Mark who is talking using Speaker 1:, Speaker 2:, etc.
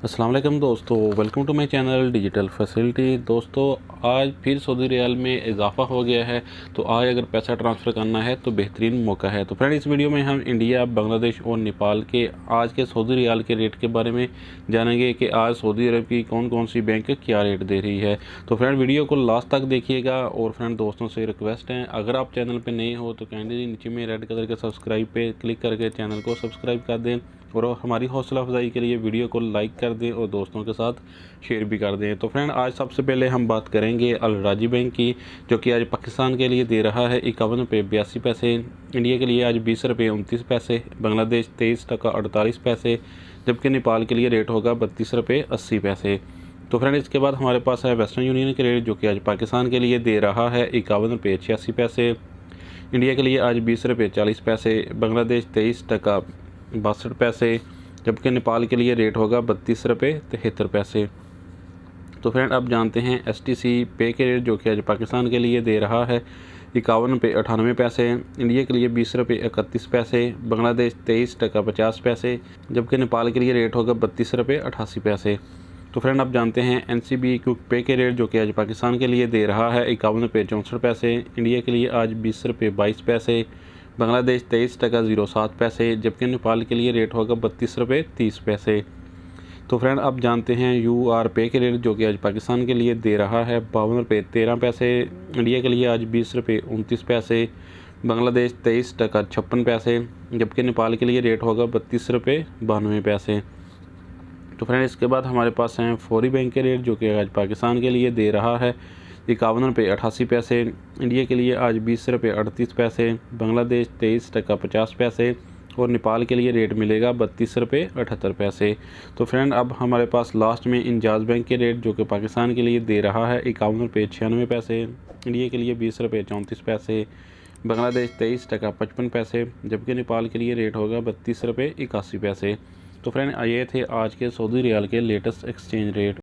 Speaker 1: अस्सलाम वालेकुम दोस्तों, welcome to my channel digital facility. दोस्तों आज फिर सऊदी रियाल में इजाफा हो गया है, तो आज अगर पैसा ट्रांसफ़र करना है तो बेहतरीन मौका है। तो फ्रेंड इस वीडियो में हम इंडिया, बांग्लादेश और नेपाल के आज के सऊदी रियाल के रेट के बारे में जानेंगे कि आज सऊदी अरब की कौन कौन सी बैंक क्या रेट दे रही है। तो फ्रेंड वीडियो को लास्ट तक देखिएगा। और फ्रेंड दोस्तों से रिक्वेस्ट है, अगर आप चैनल पर नए हो तो कैंडली नीचे में रेड कलर के सब्सक्राइब पे क्लिक करके चैनल को सब्सक्राइब कर दें और हमारी हौसला अफजाई के लिए वीडियो को लाइक कर दें और दोस्तों के साथ शेयर भी कर दें। तो फ्रेंड आज सबसे पहले हम बात करेंगे अल राजी बैंक की, जो कि आज पाकिस्तान के लिए दे रहा है 51 रुपये 82 पैसे, इंडिया के लिए आज 20 रुपये 29 पैसे, बांग्लादेश 23 टका 48 पैसे, जबकि नेपाल के लिए रेट होगा 32 रुपये 80 पैसे। तो फ्रेंड इसके बाद हमारे पास है वेस्टर्न यूनियन के रेट, जो कि आज पाकिस्तान के लिए दे रहा है 51 रुपये 86 पैसे, इंडिया के लिए आज 20 रुपये 40 पैसे, बांग्लादेश 23 टका 62 पैसे, जबकि नेपाल के लिए रेट होगा 32 रुपये 73 पैसे। तो फ्रेंड आप जानते हैं STC पे के रेट, जो कि आज पाकिस्तान के लिए दे रहा है 51 रुपये 98 पैसे, इंडिया के लिए 20 रुपये 31 पैसे, बांग्लादेश 23 टका 50 पैसे, जबकि नेपाल के लिए रेट होगा 32 रुपये 88 पैसे। तो फ्रेंड आप जानते हैं NCB क्विक पे के रेट, जो कि आज पाकिस्तान के लिए दे रहा है 51 रुपये 64 पैसे, इंडिया के लिए आज 20 रुपये 22 पैसे, बांग्लादेश 23 टका 07 पैसे, जबकि नेपाल के लिए रेट होगा 32 रुपये 30 पैसे। तो फ्रेंड आप जानते हैं UR पे के रेट, जो कि आज पाकिस्तान के लिए दे रहा है 52 रुपये 13 पैसे, इंडिया के लिए आज 20 रुपये 29 पैसे, बांग्लादेश 23 टका 56 पैसे, जबकि नेपाल के लिए रेट होगा 32 रुपये 92 पैसे। तो फ्रेंड इसके बाद हमारे पास हैं फौरी बैंक के रेट, जो कि आज पाकिस्तान के लिए दे रहा है 51 रुपये 88 पैसे, इंडिया के लिए आज 20 रुपये 38 पैसे, बांग्लादेश 23 टका 50 पैसे और नेपाल के लिए रेट मिलेगा 32 रुपये 78 पैसे। तो फ्रेंड अब हमारे पास लास्ट में इंजाज बैंक के रेट, जो कि पाकिस्तान के लिए दे रहा है 51 रुपये 96 पैसे, इंडिया के लिए 20 रुपये 34 पैसे, बांग्लादेश 23 टका 55 पैसे, जबकि नेपाल के लिए रेट होगा 32 रुपये 81 पैसे। तो फ्रेंड ये थे आज के सऊदी रियाल के लेटेस्ट एक्सचेंज रेट।